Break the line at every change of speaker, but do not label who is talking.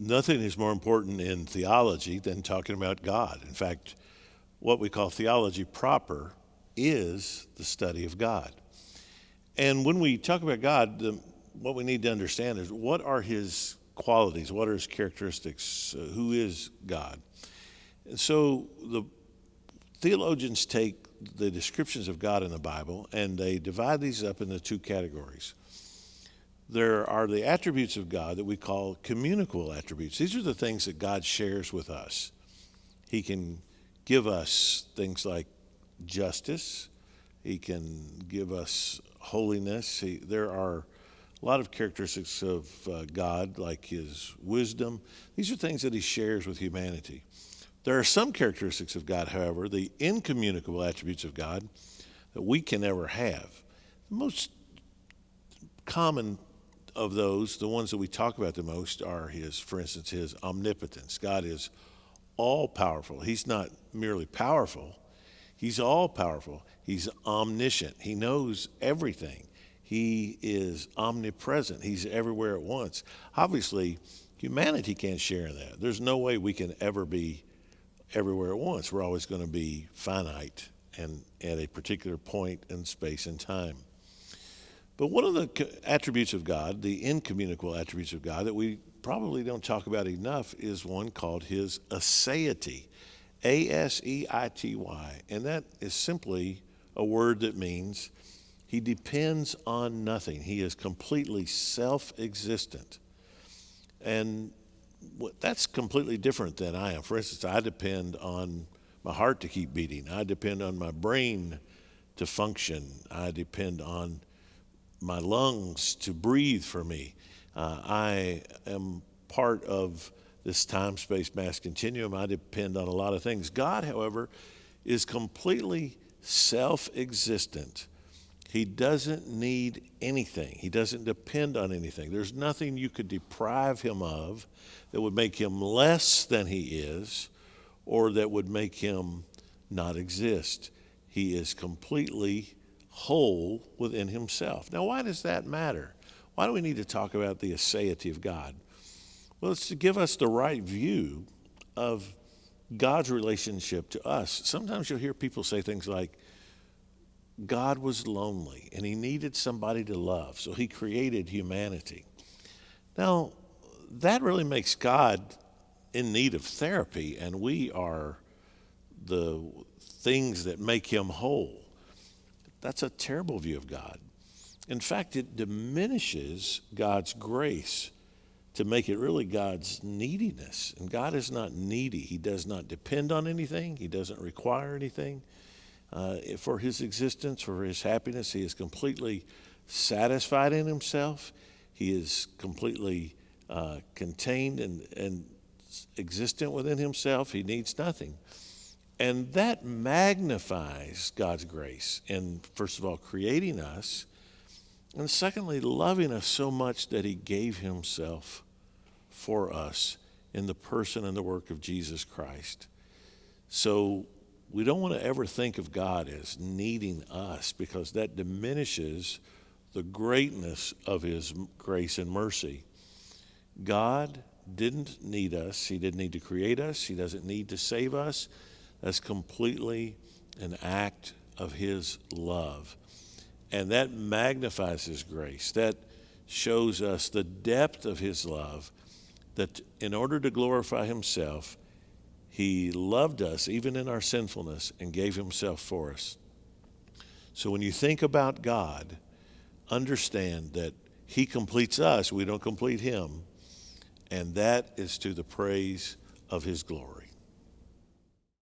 Nothing is more important in theology than talking about God. In fact, what we call theology proper is the study of God. And when we talk about God, what we need to understand is what are his qualities, what are his characteristics, who is God? And so the theologians take the descriptions of God in the Bible and they divide these up into two categories. There are the attributes of God that we call communicable attributes. These are the things that God shares with us. He can give us things like justice. He can give us holiness. There are a lot of characteristics of God, like his wisdom. These are things that he shares with humanity. There are some characteristics of God, however, the incommunicable attributes of God, that we can never have. The most common of those, the ones that we talk about the most, are for instance, his omnipotence. God is all powerful. He's not merely powerful, he's all powerful. He's omniscient. He knows everything. He is omnipresent. He's everywhere at once. Obviously, humanity can't share in that. There's no way we can ever be everywhere at once. We're always going to be finite and at a particular point in space and time. But one of the attributes of God, the incommunicable attributes of God that we probably don't talk about enough, is one called his aseity, Aseity. And that is simply a word that means he depends on nothing. He is completely self-existent. And that's completely different than I am. For instance, I depend on my heart to keep beating. I depend on my brain to function. I depend on my lungs to breathe for me. I am part of this time-space mass continuum. I depend on a lot of things. God, however, is completely self-existent. He doesn't need anything. He doesn't depend on anything. There's nothing you could deprive him of that would make him less than he is or that would make him not exist. He is completely whole within himself. Now, why does that matter? Why do we need to talk about the aseity of God? Well, it's to give us the right view of God's relationship to us. Sometimes you'll hear people say things like, God was lonely and he needed somebody to love, so he created humanity. Now, that really makes God in need of therapy, and we are the things that make him whole. That's a terrible view of God. In fact, it diminishes God's grace to make it really God's neediness. And God is not needy. He does not depend on anything. He doesn't require anything for his existence, for his happiness. He is completely satisfied in himself. He is completely contained and existent within himself. He needs nothing. And that magnifies God's grace in, first of all, creating us, and secondly, loving us so much that he gave himself for us in the person and the work of Jesus Christ. So we don't want to ever think of God as needing us, because that diminishes the greatness of his grace and mercy. God didn't need us. He didn't need to create us. He doesn't need to save us. That's completely an act of his love. And that magnifies his grace. That shows us the depth of his love, that in order to glorify himself, he loved us even in our sinfulness and gave himself for us. So when you think about God, understand that he completes us. We don't complete him. And that is to the praise of his glory.